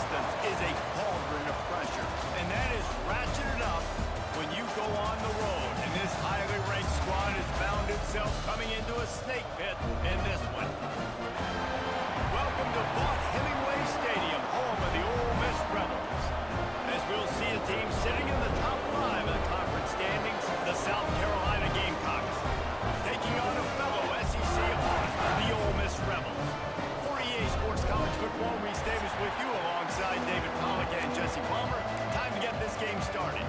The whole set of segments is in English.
distance is a cauldron of pressure, and that is ratcheted up when you go on the road. And this highly ranked squad has found itself coming into a snake pit in this one. Welcome to Vaught Hemingway Stadium, home of the Ole Miss Rebels. As we'll see a team sitting in the top 5 of the conference standings, the South Carolina Gamecocks, taking on a fellow SEC opponent, the Ole Miss Rebels. For EA Sports College Football, Reese Davis with you alongside David Pollack and Jesse Palmer. Time to get this game started.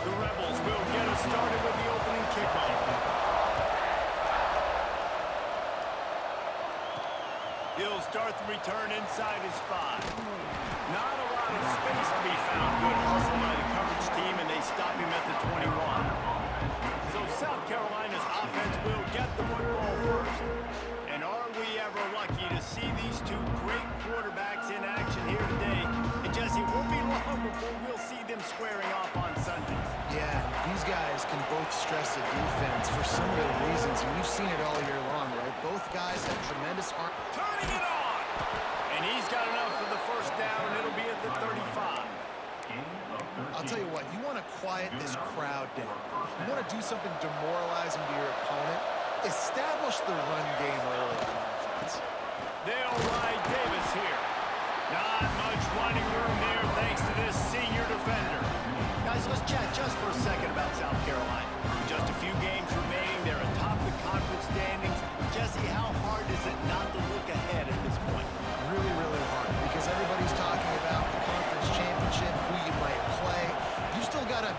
The Rebels will get us started with the opening kickoff. He'll start the return inside his 5. Not a lot of space to be found. Good hustle by the coverage team, and they stop him at the 21. So South Carolina's offense will get the football first. And are we ever lucky to see these two great quarterbacks in action here today? And Jesse, it won't be long before we'll see them squaring off on Sundays. Yeah, these guys can both stress the defense for similar reasons, and we've seen it all year long, right? Both guys have tremendous arm. Turning it on! And he's got enough for the first down, and it'll be at the 35. I'll tell you what, you want to quiet this crowd down. You want to do something demoralizing to your opponent. Establish the run game early on offense. They'll ride Davis here. Not much running room there thanks to this senior defender. Guys, let's chat just for a second about South Carolina. With just a few games remaining, they're atop the conference standings. Jesse, how hard is it not to look ahead at this point? Really, really hard, because everybody's talking about the conference championship, who you might play. You still got to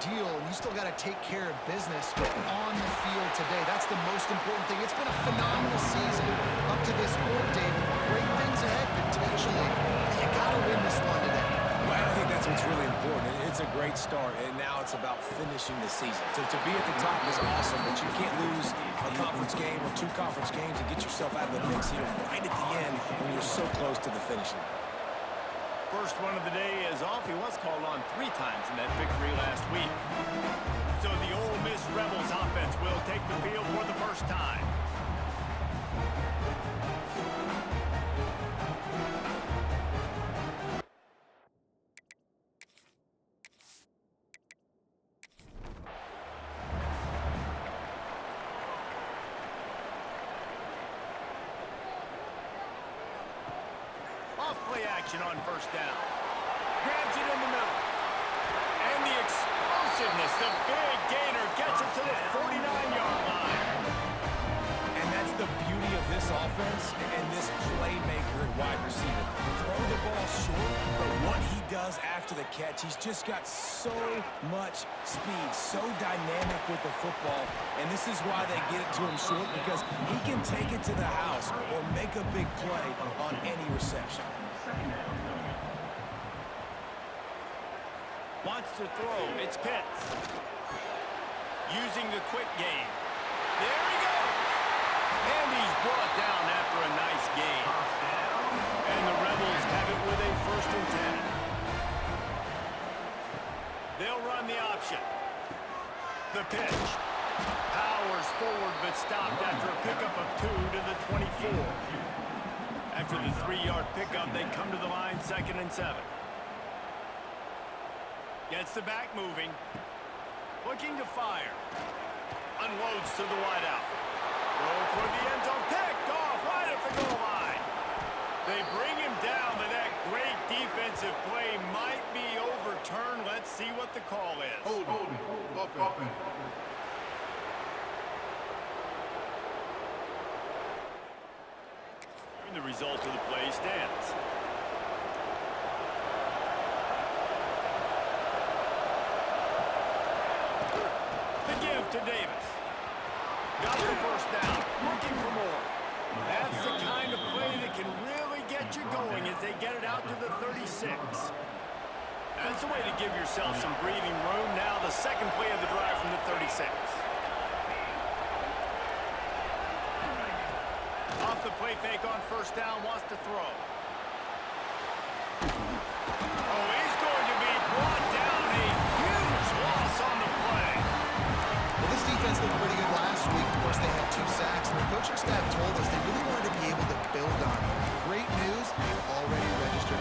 deal, and you still got to take care of business on the field today. That's the most important thing. It's been a phenomenal season up to this point, David. Great things ahead, potentially, but you got to win this one today. Well, I think that's what's really important. It's a great start, and now it's about finishing the season. So to be at the top is awesome, but you can't lose a conference game or 2 conference games and get yourself out of the mix here right at the end when you're so close to the finish line. First one of the day is off. He was called on 3 times in that victory last week. So the Ole Miss Rebels offense will take the field for the first time. Off-play action on first down. Grabs it in the middle. And the explosiveness, the big gainer gets it to the 49-yard line. And that's the beauty of this offense and this playmaker at wide receiver. Throw the ball short, but what he does after the catch, he's just got so much speed, so dynamic with the football. And this is why they get it to him short, because he can take it to the house or make a big play on any reception. Wants to throw. It's Pitts. Using the quick game. There he goes. And he's brought down after a nice gain. And the Rebels have it with a 1st and 10. They'll run the option. The pitch. Powers forward but stopped after a pickup of 2 to the 24. After the 3-yard pickup, they come to the line 2nd and 7. Gets the back moving. Looking to fire. Unloads to the wideout. Throw toward the end zone. Picked off right at the goal line. They bring him down, but that great defensive play might be overturned. Let's see what the call is. Open. The result of the play stands. The give to Davis. Got the first down. Looking for more. That's the kind of play that can really get you going as they get it out to the 36. That's a way to give yourself some breathing room. Now the second play of the drive from the 36. Off the play fake on first down, wants to throw. Oh, he's going to be brought down. A huge loss on the play. Well, this defense looked pretty good last week. Of course, they had 2 sacks, and the coaching staff told us they really wanted to be able to build on it. Great news, they've already registered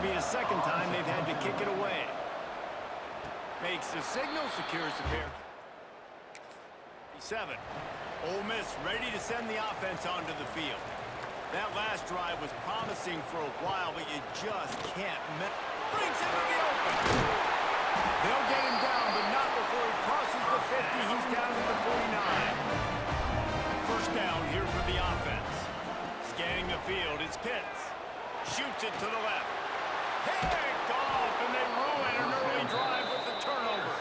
be a second time they've had to kick it away. Makes the signal, secures the fair. 7. Ole Miss ready to send the offense onto the field. That last drive was promising for a while, but you just can't miss. Brings it to the open. They'll get him down, but not before he crosses the 50. He's down to the 49. First down here for the offense. Scanning the field, it's Pitts. Shoots it to the left. Picked off, and they ruin an early drive with the turnover.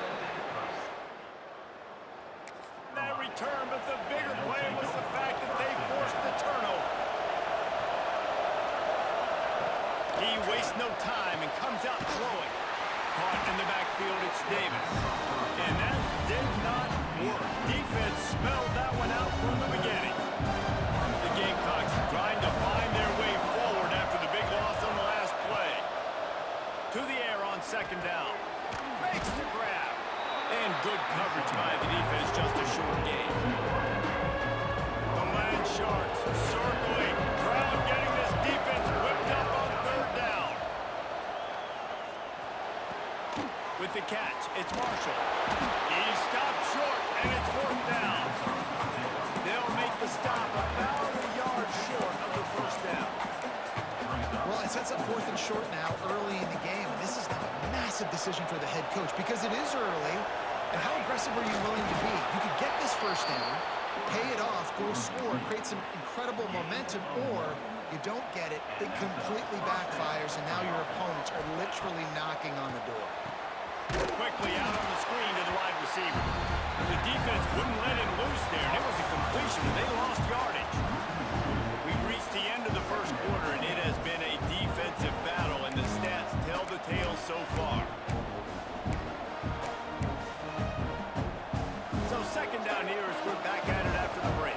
That return, but the bigger play was the fact that they forced the turnover. He wastes no time and comes out throwing. Caught in the backfield, it's Davis. And that did not work. Defense smelled that one out from the beginning. The Gamecocks trying to find their way forward after the big loss on the last play. To the air on second down. Makes the grab. And good coverage by the defense, just a short game. The Land Sharks circling. Crowd getting this defense whipped up on third down. With the catch, it's Marshall. He stopped short, and it's fourth down. They'll make the stop about a yard short of the first down. Well, it sets up 4th and short now early in the game, and this is now a massive decision for the head coach because it is early. And how aggressive are you willing to be? You could get this first down, pay it off, go score, create some incredible momentum, or you don't get it, it completely backfires, and now your opponents are literally knocking on the door. Quickly out on the screen to the wide receiver. The defense wouldn't let him loose there, and it was a completion, and they lost yardage. We've reached the end of the first quarter, and it has been a defensive battle, and the stats tell the tale so far. So second down here as we're back at it after the break.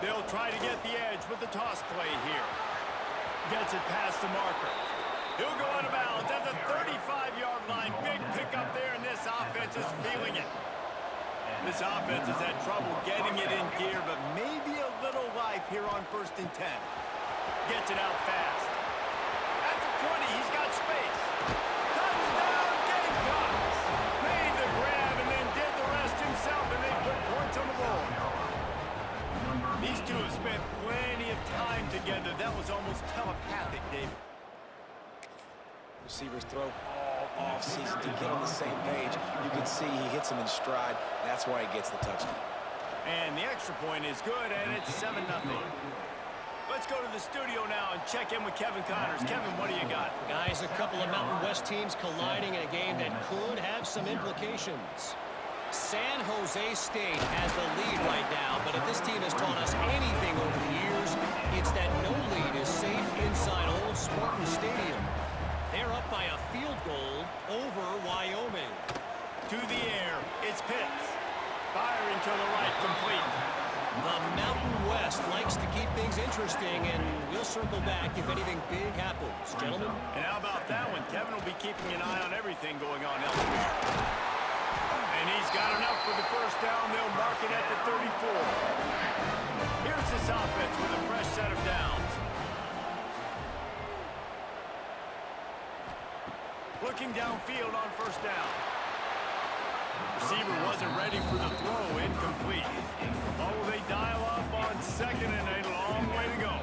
They'll try to get the edge with the toss play here. Gets it past the marker. He'll go out of bounds at the 35-yard line. Big pickup there, and this offense is feeling it. This offense has had trouble getting it in gear, but maybe a little life here on 1st and 10. Gets it out fast. At the 20, he's got space. Touchdown, Gamecocks! Made the grab and then did the rest himself, and they put points on the board. These two have spent plenty of time together. That was almost telepathic, David. Receivers throw all offseason to get on the same page. You can see he hits him in stride. That's why he gets the touchdown. And the extra point is good, and it's 7-0. Let's go to the studio now and check in with Kevin Connors. Kevin, what do you got? Guys, a couple of Mountain West teams colliding in a game that could have some implications. San Jose State has the lead right now, but if this team has taught us anything over the years, it's that no lead is safe inside Old Spartan Stadium. They're up by a field goal over Wyoming. To the air, it's Pitts. Firing to the right, complete. The Mountain West likes to keep things interesting, and we'll circle back if anything big happens. Gentlemen? And how about that one? Kevin will be keeping an eye on everything going on elsewhere. And he's got enough for the first down. They'll mark it at the 34. Here's this offense with a fresh set of downs. Looking downfield on first down. Receiver wasn't ready for the throw. Incomplete. Oh, they dial up on second and a long way to go.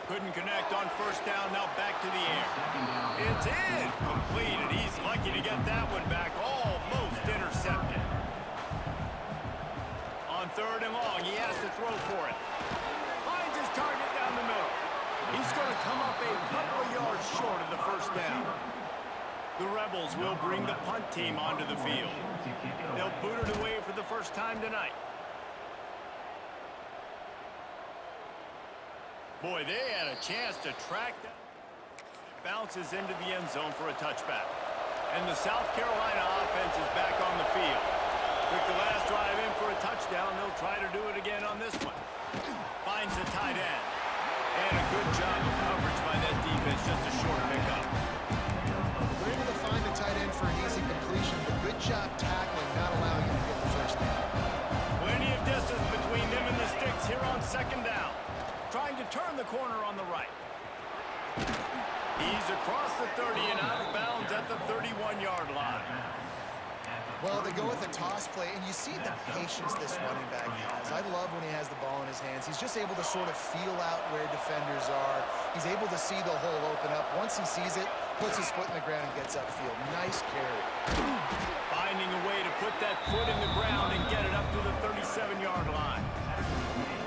Couldn't connect on first down. Now back to the air. It's in. Completed. He's lucky to get that one back. Almost intercepted. On third and long, he has to throw for it. Finds his target down the middle. He's going to come up a couple of yards short of the first down. The Rebels will bring the punt team onto the field. They'll boot it away for the first time tonight. Boy, they had a chance to track that. Bounces into the end zone for a touchback. And the South Carolina offense is back on the field. Took the last drive in for a touchdown. They'll try to do it again on this one. Finds the tight end. And a good job of coverage by that defense. Just a short pickup. They're able to find the tight end for an easy completion, but good job tackling, not allowing him to get the first down. Plenty of distance between them and the sticks here on second down. Trying to turn the corner on the right. He's across the 30 and out of bounds at the 31-yard line. Well, they go with a toss play, and you see the patience this running back has. I love when he has the ball in his hands. He's just able to sort of feel out where defenders are. He's able to see the hole open up. Once he sees it, puts his foot in the ground and gets upfield. Nice carry. Finding a way to put that foot in the ground and get it up to the 37-yard line.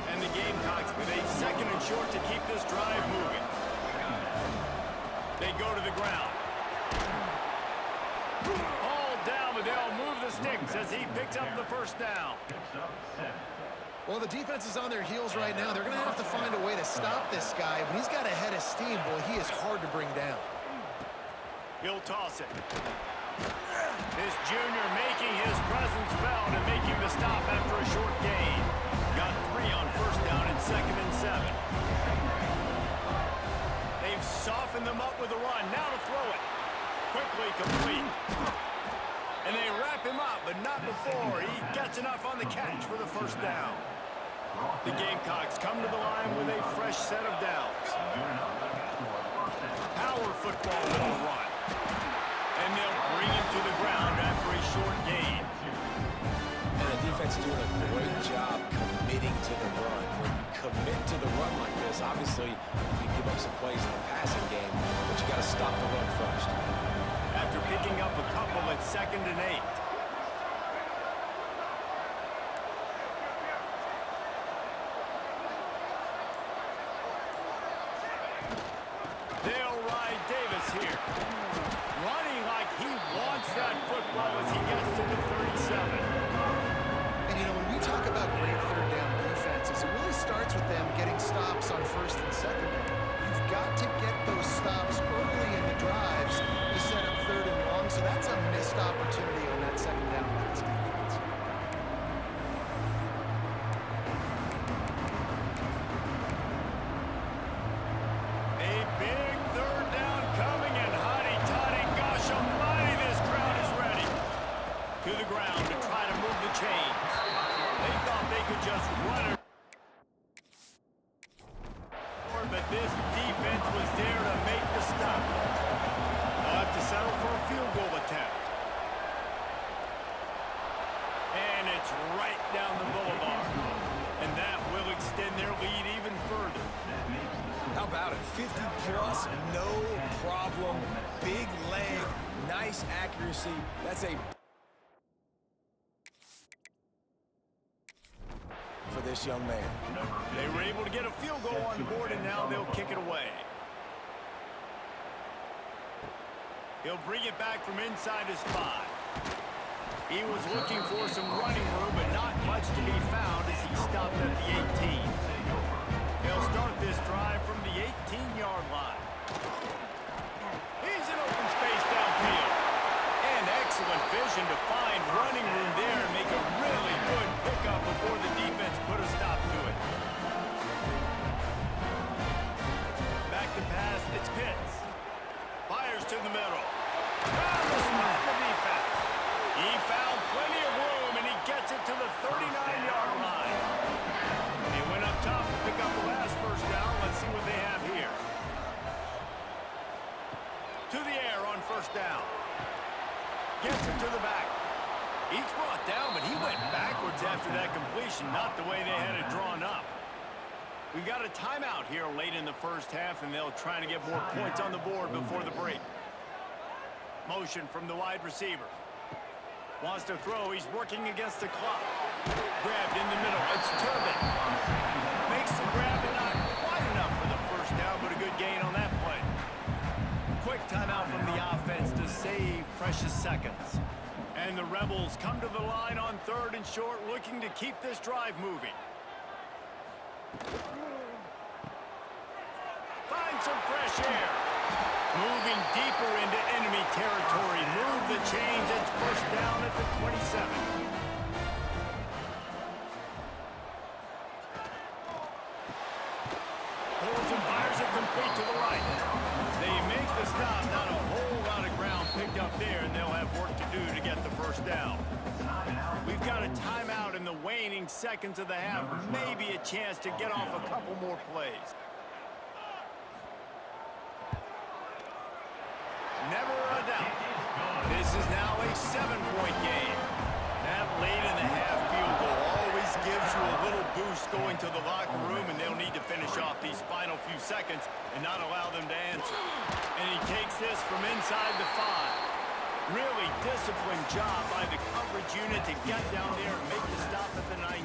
And the Gamecocks with a second and short to keep this drive moving. They go to the ground. Hauled down, but they'll move the sticks as he picks up the first down. Well, the defense is on their heels right now. They're going to have to find a way to stop this guy. When he's got a head of steam, boy, he is hard to bring down. He'll toss it. This junior making his presence felt and making the stop after a short gain. Got 3 on first down and 2nd and 7. They've softened them up with a run. Now to throw it. Quickly complete. And they wrap him up, but not before he gets enough on the catch for the first down. The Gamecocks come to the line with a fresh set of downs. Power football with a run. And they'll bring him to the ground after a short gain. And the defense is doing a great job committing to the run. When you commit to the run like this, obviously you can give up some plays in the passing game, but you got to stop the run first. After picking up a couple at 2nd and 8. They'll ride Davis here. Running like he wants that football as he gets to the 37. And, you know, when we talk about great third down defenses, it really starts with them getting stops on 1st and 2nd down. You've got to get those stops early in the drives to set up 3rd and long, so that's a missed opportunity on that 2nd down by this defense. A big 3rd down coming, and hotty-toddy, gosh almighty, this crowd is ready. To the ground to try to move the chains. They thought they could just run it. But this defense was there to make the stop. They'll have to settle for a field goal attempt. And it's right down the boulevard. And that will extend their lead even further. How about it? 50-plus, no problem. Big leg, nice accuracy. That's a for this young man. They were able to get a field goal on the board, and now they'll kick it away. He'll bring it back from inside his 5. He was looking for some running room, but not much to be found as he stopped at the 18. He'll start this drive from the 18-yard line. He's in open space downfield. And excellent vision to find running room there and make a really good pickup before the defense put a stop to it. Back to pass, it's Pitts. Fires to the middle. Found the spot in the defense. He found plenty of room, and he gets it to the 39-yard line. He went up top to pick up the last first down. Let's see what they have here. To the air on first down. Gets it to the back. He's brought down, but he went backwards after that completion, not the way they had it drawn up. We got a timeout here late in the first half, and they'll try to get more points on the board before the break. Motion from the wide receiver. Wants to throw. He's working against the clock. Grabbed in the middle. It's Turbin. Makes the grab and not quite enough for the first down, but a good gain on that play. Quick timeout from the offense to save precious seconds. And the Rebels come to the line on 3rd and short, looking to keep this drive moving. Find some fresh air. Moving deeper into enemy territory. Move the chains. It's first down at the 27. Pulls and fires it complete to the right. They make the stop. Not a whole lot of ground picked up there, and they'll have work to do to get the first down. We've got a timeout in the waning seconds of the half. Maybe a chance to get off a couple more plays. Never a doubt. This is now a 7-point game. That late in the half field goal always gives you a little boost going to the locker room, and they'll need to finish off these final few seconds and not allow them to answer. And he takes this from inside the 5. Really disciplined job by the coverage unit to get down there and make the stop at the 19.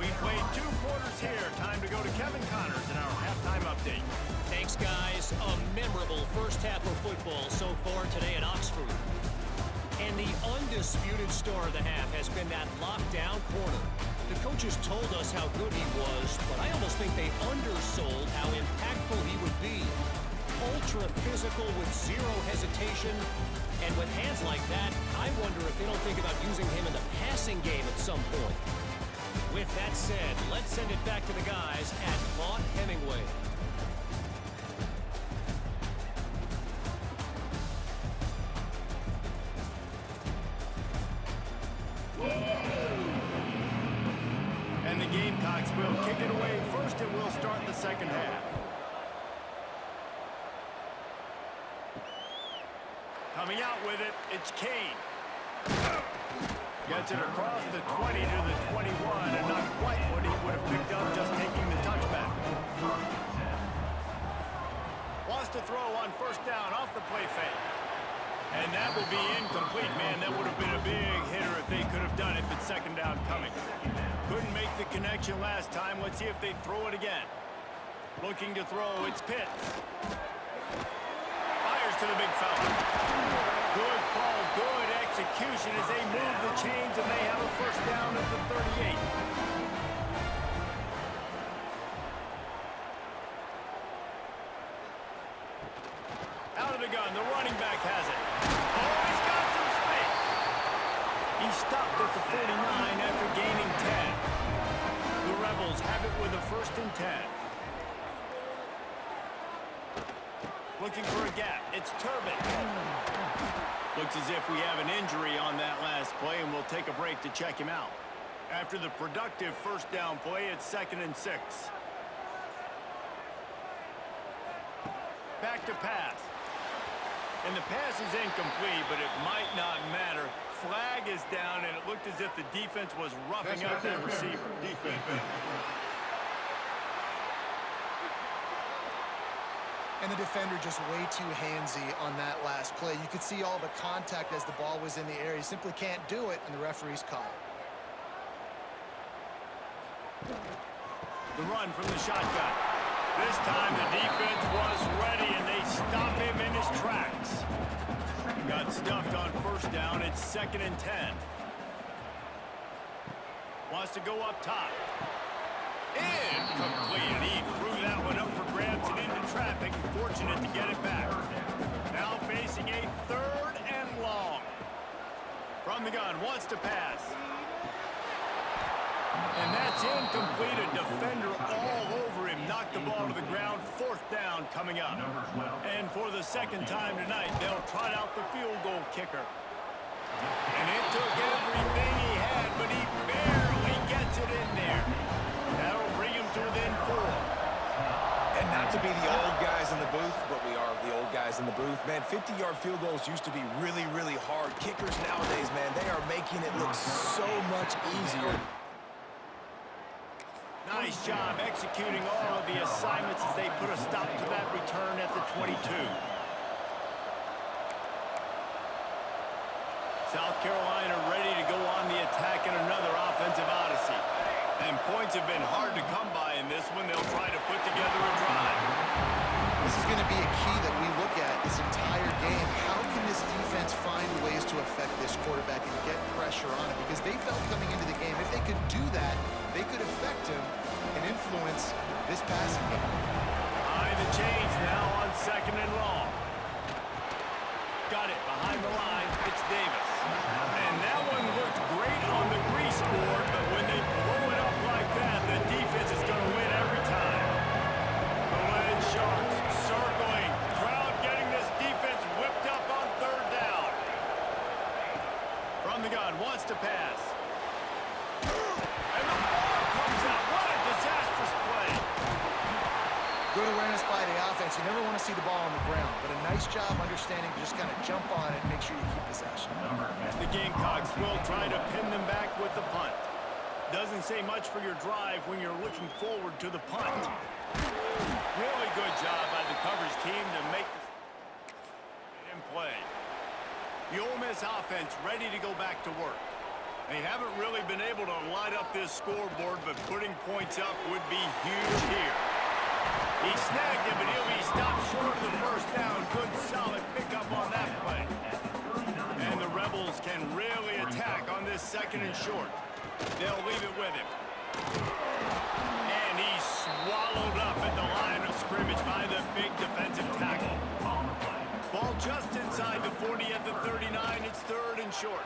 We played 2 quarters here. Time to go to Kevin Connors in our halftime update. Thanks, guys. A memorable first half of football so far today at Oxford. And the undisputed star of the half has been that lockdown corner. The coaches told us how good he was, but I almost think they undersold how impactful he would be. Ultra physical with zero hesitation. And with hands like that, I wonder if they don't think about using him in the passing game at some point. With that said, let's send it back to the guys at Vaught Hemingway. And the Gamecocks will kick it away first, and we'll start the second half. Coming out with it, it's Kane. Gets it across the 20 to the 21, and not quite what he would have picked up just taking the touchback. Wants to throw on first down off the play fake. And that will be incomplete, man. That would have been a big hitter if they could have done it, but second down coming. Couldn't make the connection last time. Let's see if they throw it again. Looking to throw, it's Pitts. Fires to the big fella. Good call, good execution as they move the chains, and they have a first down at the 38. Out of the gun, the running back has it. Oh, he's got some space. He stopped at the 49 after gaining 10. The Rebels have it with a 1st and 10. Looking for a gap. It's Turbin. Looks as if we have an injury on that last play, and we'll take a break to check him out. After the productive first down play, it's 2nd and 6. Back to pass. And the pass is incomplete, but it might not matter. Flag is down, and it looked as if the defense was roughing up that receiver. And the defender just way too handsy on that last play. You could see all the contact as the ball was in the air. He simply can't do it, and the referee's call. The run from the shotgun. This time the defense was ready, and they stop him in his tracks. Got stuffed on first down. It's 2nd and 10. Wants to go up top. Incomplete. He threw that one up for grabs and into traffic. Fortunate to get it back. Now facing a 3rd and long. From the gun, wants to pass. And that's incomplete. A defender all over him. Knocked the ball to the ground. 4th down coming up. And for the 2nd time tonight, they'll trot out the field goal kicker. And it took everything he had, but he barely gets it in there. That'll bring him to within 4. And not to be the old guys in the booth, but we are the old guys in the booth. Man, 50-yard field goals used to be really, really hard. Kickers nowadays, man, they are making it look so much easier. Nice job executing all of the assignments as they put a stop to that return at the 22. South Carolina ready to go on the attack in another offensive odyssey. And points have been hard to come by in this one. They'll try to put together a drive. This is going to be a key that we look at this entire game. How can this defense find ways to affect this quarterback and get pressure on him? Because they felt coming into the game, if they could do that, they could affect him and influence this passing game. High the chains now on 2nd and long. Got it behind the line. It's Davis. And that one looked great on the grease board, but when they blow it up like that, the defense is going to win every time. The Land Sharks circling. Crowd getting this defense whipped up on 3rd down. From the gun, wants to pass. And the ball comes out offense, you never want to see the ball on the ground, but a nice job understanding to just kind of jump on it and make sure you keep possession. The Gamecocks will try to pin them back with the punt. Doesn't say much for your drive when you're looking forward to the punt. Really good job by the coverage team to make it in play. The Ole Miss offense ready to go back to work. They haven't really been able to light up this scoreboard, but putting points up would be huge here. He snagged it, but he'll be stopped short of the first down. Good, solid pickup on that play. And the Rebels can really attack on this second and short. They'll leave it with him. And he's swallowed up at the line of scrimmage by the big defensive tackle. Ball just inside the 40 at the 39. It's third and short.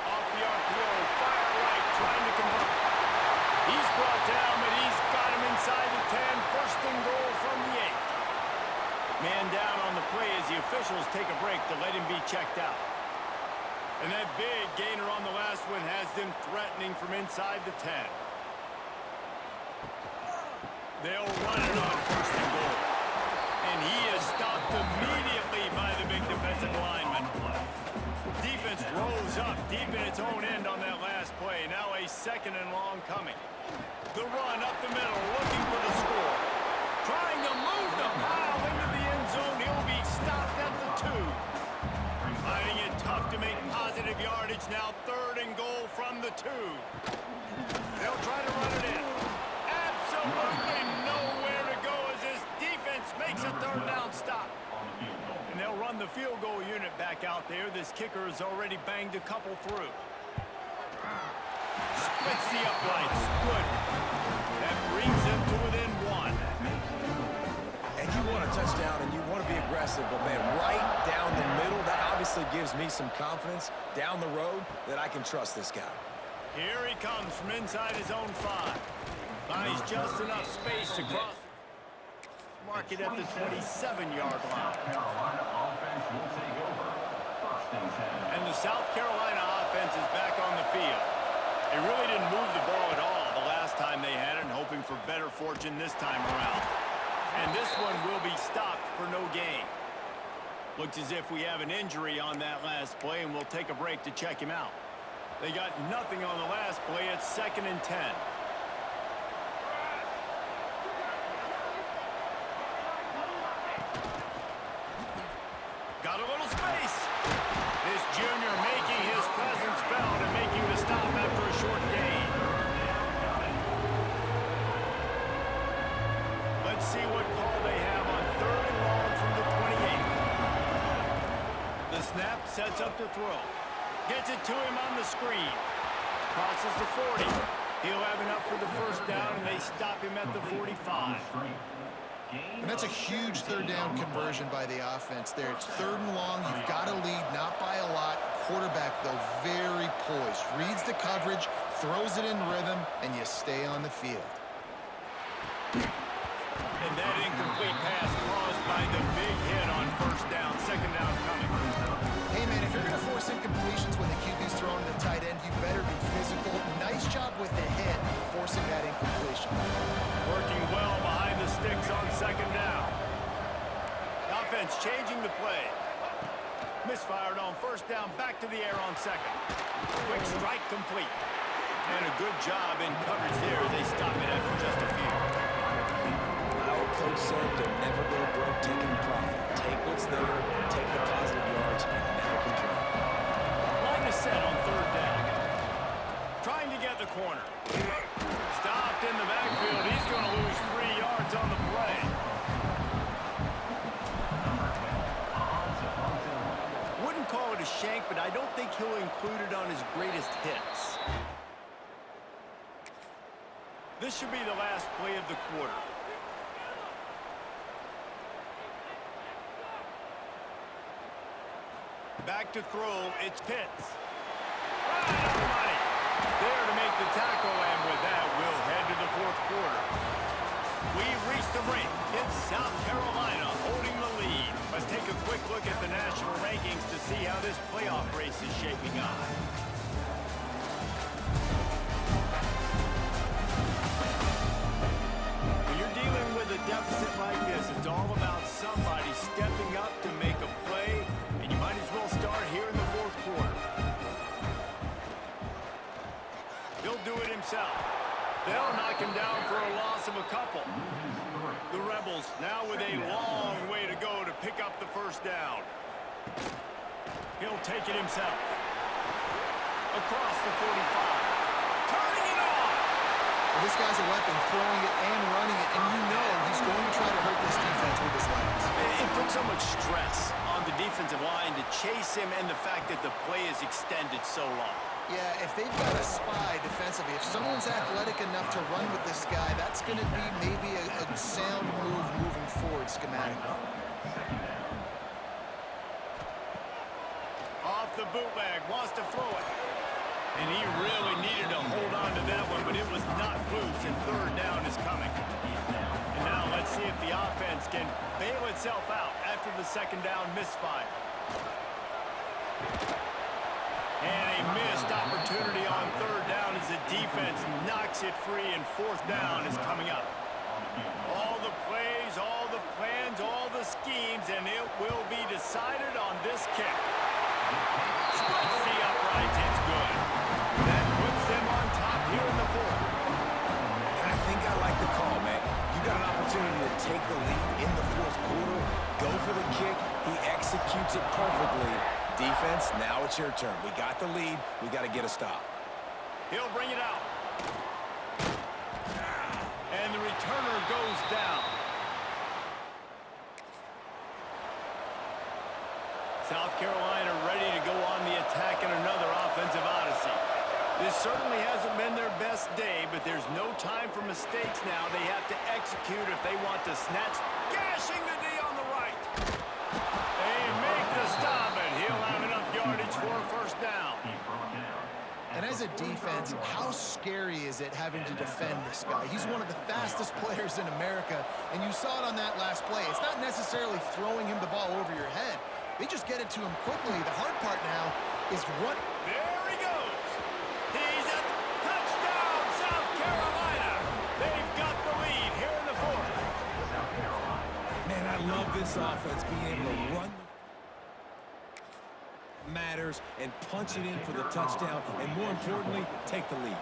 Off the RPO, fire right, trying to convert. He's brought down, but he's got him inside the 10. First and goal from the 8. Man down on the play as the officials take a break to let him be checked out. And that big gainer on the last one has them threatening from inside the 10. They'll run it on first and goal. And he is stopped immediately by the big defensive lineman. Defense rose up deep in its own end on that last play. Now a second and long coming. The run up the middle, looking for the score. Trying to move the pile into the end zone. He'll be stopped at the 2. Finding it tough to make positive yardage. Now third and goal from the 2. They'll try to run it in. Absolutely nowhere to go as this defense makes a third down stop. And they'll run the field goal unit back out there. This kicker has already banged a couple through. Splits the uprights. Good. That brings them to within 1. And you want a touchdown and you want to be aggressive, but man, right down the middle, that obviously gives me some confidence down the road that I can trust this guy. Here he comes from inside his own 5. Finds just enough space to cross. Mark it at the 27-yard line. And the South Carolina offense is back on the field. They really didn't move the ball at all the last time they had it, and hoping for better fortune this time around. And this one will be stopped for no gain. Looks as if we have an injury on that last play, and we'll take a break to check him out. They got nothing on the last play. It's second and 10. Got a little space. This junior making his presence felt and making the stop after a short gain. Let's see what call they have on third and long from the 28. The snap sets up the throw. Gets it to him on the screen. Crosses the 40. He'll have enough for the first down, and they stop him at the 45. And that's a huge third down conversion by the offense there. It's third and long. You've got to lead, not by a lot. Quarterback, though, very poised. Reads the coverage, throws it in rhythm, and you stay on the field. And that incomplete pass caused by the big hit on first down. Second down coming. Hey, man, if you're going to force incompletions when the QB's throwing to the tight end, you better be physical. Nice job with the hit, forcing that incompletion. Working well behind the sticks on second down. Offense changing the play. Misfired on first down, back to the air on second. Quick strike complete. And a good job in coverage there. They stop it after just a few. Our coach said to never go broke taking a profit. Take what's there, take the positive yards, and never complain. Line is set on third down. Trying to get the corner. Stopped in the backfield. He's going to lose 3 yards on the play. Wouldn't call it a shank, but I don't think he'll include it on his greatest hits. This should be the last play of the quarter. Back to throw, it's Pitts. Right on the money. There to make the tackle, and with that, we'll head to the fourth quarter. We've reached the break. It's South Carolina holding the lead. Let's take a quick look at the national rankings to see how this playoff race is shaping up. When you're dealing with a deficit like this, They'll knock him down for a loss of a couple. The Rebels now with a long way to go to pick up the first down. He'll take it himself. Across the 45. Turning it on. Well, this guy's a weapon, throwing it and running it, and you know he's going to try to hurt this defense with his legs. It puts so much stress on the defensive line to chase him and the fact that the play is extended so long. Yeah, if they've got a spy defensively, if someone's athletic enough to run with this guy, that's going to be maybe a sound move moving forward schematically. Off the bootleg, wants to throw it. And he really needed to hold on to that one, but it was not loose, and third down is coming. And now let's see if the offense can bail itself out after the second down misfire. And a missed opportunity on third down as the defense knocks it free, and fourth down is coming up. All the plays, all the plans, all the schemes, and it will be decided on this kick. Splits the uprights, it's good. That puts them on top here in the fourth. I think I like the call, man. You got an opportunity to take the lead in the fourth quarter. Go for the kick. He executes it perfectly. Defense, now it's your turn. We got the lead. We got to get a stop. He'll bring it out. And the returner goes down. South Carolina ready to go on the attack in another offensive odyssey. This certainly hasn't been their best day, but there's no time for mistakes now. They have to execute if they want to snatch. Gashing the D on the right. They make the stop, and he'll have enough yardage for a first down. And as a defense, how scary is it having to defend this guy? He's one of the fastest players in America, and you saw it on that last play. It's not necessarily throwing him the ball over your head. They just get it to him quickly. The hard part now is run. There he goes. He's a touchdown, South Carolina. They've got the lead here in the fourth. Man, I love this offense being able to run matters and punch it in for the touchdown, and more importantly, take the lead.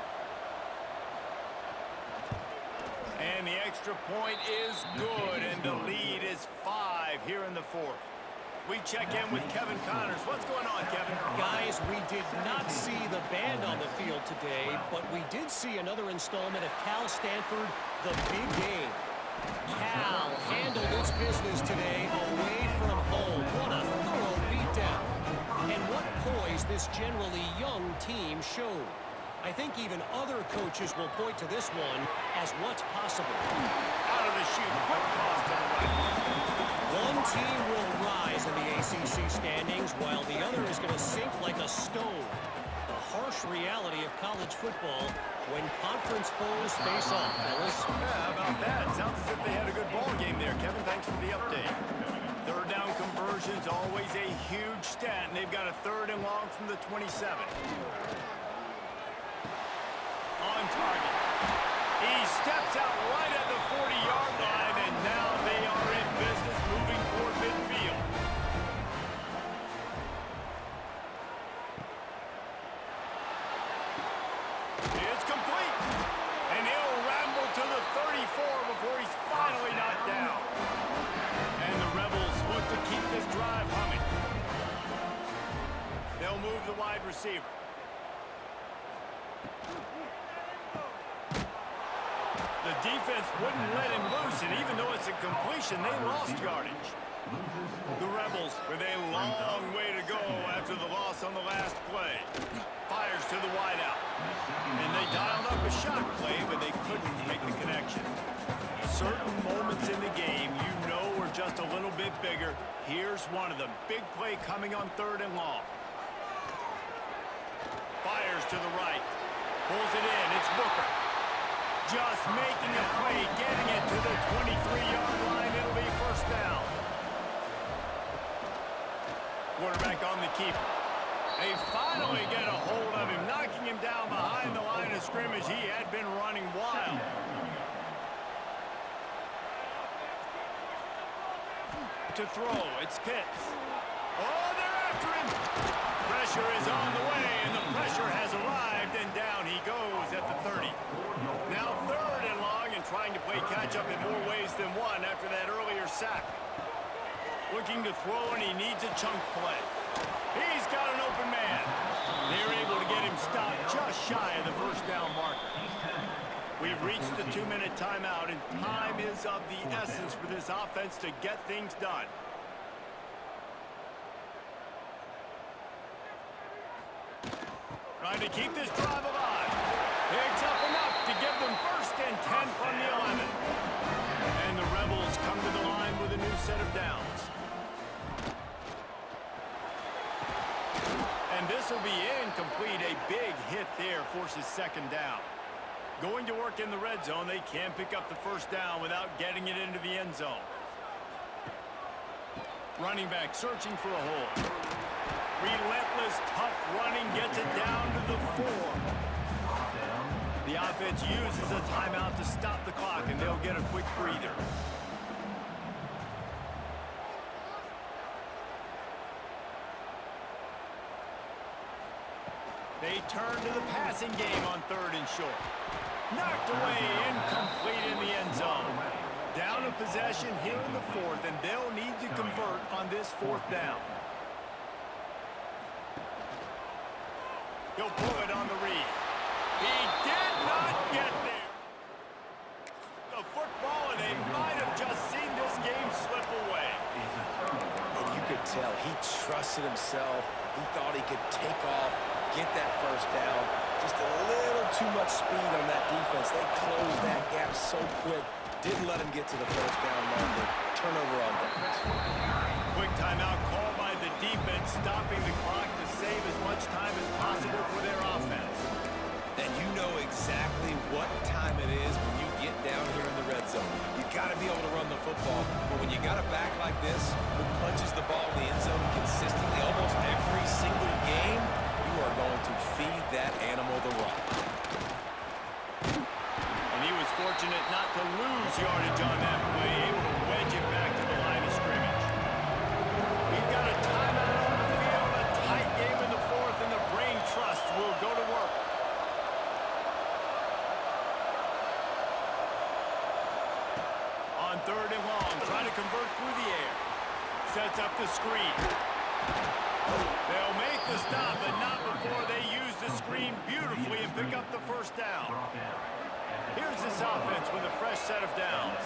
And the extra point is good, and the lead is 5 here in the fourth. We check in with Kevin Connors. What's going on, Kevin? Guys, we did not see the band on the field today, but we did see another installment of Cal Stanford, the big game. Cal handled its business today away from home. What a thorough beatdown. And what poise this generally young team showed. I think even other coaches will point to this one as what's possible. Out of the chute, quick toss to the right. One team will rise in the ACC standings while the other is going to sink like a stone. The harsh reality of college football when conference foes face off, fellas. Yeah, how about that? Sounds as if they had a good ball game there, Kevin. Thanks for the update. Third down conversion's always a huge stat, and they've got a third and long from the 27. On target. He steps out right at the 40-yard line, and now they are in business moving toward midfield. It's complete. And he'll ramble to the 34 before he's finally knocked down. And the Rebels look to keep this drive humming. They'll move the wide receiver. The defense wouldn't let him loose, and even though it's a completion, they lost yardage. The Rebels with a long way to go after the loss on the last play. Fires to the wideout. And they dialed up a shot play, but they couldn't make the connection. Certain moments in the game you know are just a little bit bigger. Here's one of them. Big play coming on third and long. Fires to the right. Pulls it in. It's Booker. Just making a play, getting it to the 23-yard line. It'll be first down. Quarterback on the keeper. They finally get a hold of him, knocking him down behind the line of scrimmage. He had been running wild. To throw, it's Pitts. Oh, they're after him. Pressure is on the way, and the pressure has arrived, and down he goes at the 30. Now 3rd and long, and trying to play catch-up in more ways than one after that earlier sack. Looking to throw, and he needs a chunk play. He's got an open man. They're able to get him stopped just shy of the first down marker. We've reached the 2-minute timeout, and time is of the essence for this offense to get things done. Trying to keep this drive alive. Picks up enough to give them 1st and 10 from the 11. And the Rebels come to the line with a new set of downs. And this will be incomplete. A big hit there forces 2nd down. Going to work in the red zone, they can't pick up the 1st down without getting it into the end zone. Running back searching for a hole. Relentless, tough running gets it down to the 4. The offense uses a timeout to stop the clock, and they'll get a quick breather. They turn to the passing game on 3rd and short. Knocked away, incomplete in the end zone. Down a possession here in the 4th, and they'll need to convert on this 4th down. He'll pull it on the read. He did not get there. The football, and they might have just seen this game slip away. And you could tell he trusted himself. He thought he could take off, get that 1st down. Just a little too much speed on that defense. They closed that gap so quick. Didn't let him get to the 1st down marker. Turnover on downs. Quick timeout called by the defense, stopping the clock to save as much time as possible for their offense. And you know exactly what time it is when you get down here in the red zone. You got to be able to run the football. But when you got a back like this who punches the ball in the end zone consistently almost every single game, you are going to feed that animal the rock. And he was fortunate not to lose yardage on that play, able to wedge it back to the line of scrimmage. We've got a timeout on the field, a tight game in the 4th, and the brain trust will go to work. On 3rd and long, trying to convert through the air. Sets up the screen. They'll make the stop, but not before they use the screen beautifully and pick up the 1st down. Here's this offense with a fresh set of downs.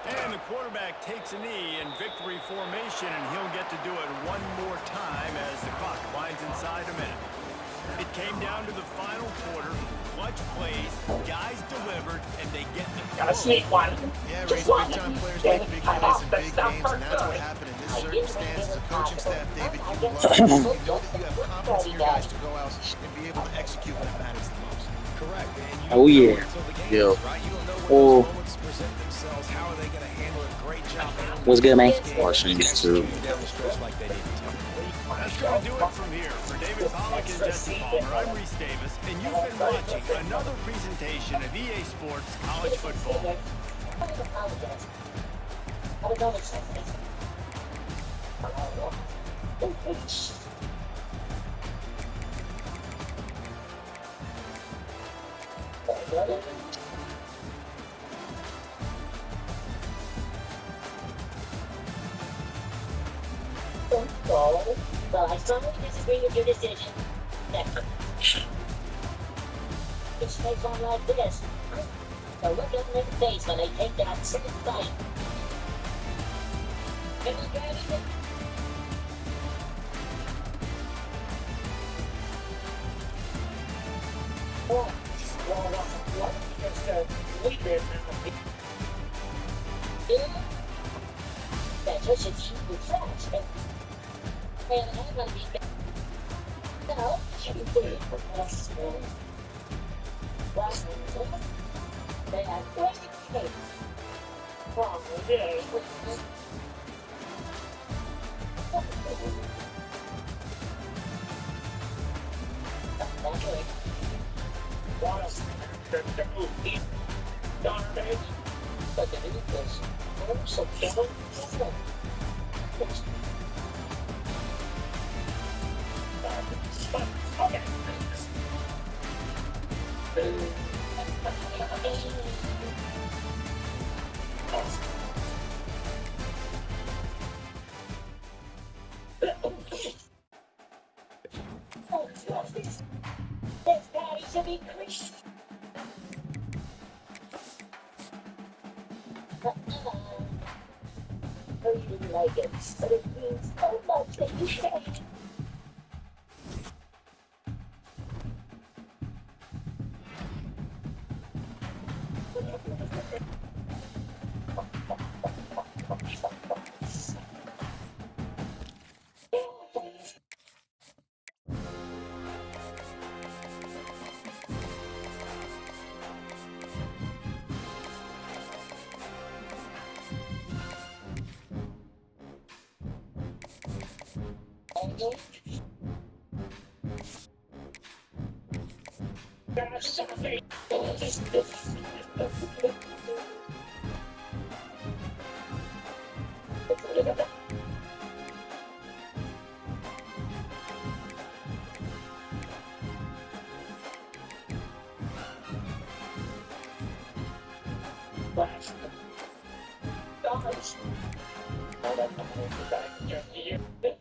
And the quarterback takes a knee in victory formation, and he'll get to do it one more time as the clock winds inside a minute. It came down to the final quarter. Clutch plays, guys delivered, and they get the Gotta sneak one. Yeah, Ray's big-time players make big plays in big games, and that's what happened in this circumstance. As a coaching staff, David, you love it. You know that you have confidence in your guys to go out and be able to execute when it matters the most. Correct. And you Oh, yeah. until the game Yeah. is, right? You don't know when Oh. those moments present themselves. How are they going to handle it? Great job. What's good, man? Watching YouTube. Down the stretch like they need to. That's going to do it from here. For David Pollack and Jesse Palmer, I'm Reese Davis, and you've been watching another presentation of EA Sports College Football. Well, I strongly disagree with your decision. It's makes on like this. So look at their face when they take that second bite. Can you get it? What? Because we did. That's just a cheap trash. And I'm gonna be back. No, you put it for us. Last one, they had great from there. What else? Garbage. But the Eagles also don't know. Okay. This guy's an increase. I really like it, but it means so much that you can't. Last guys, I don't know if you guys just hear this.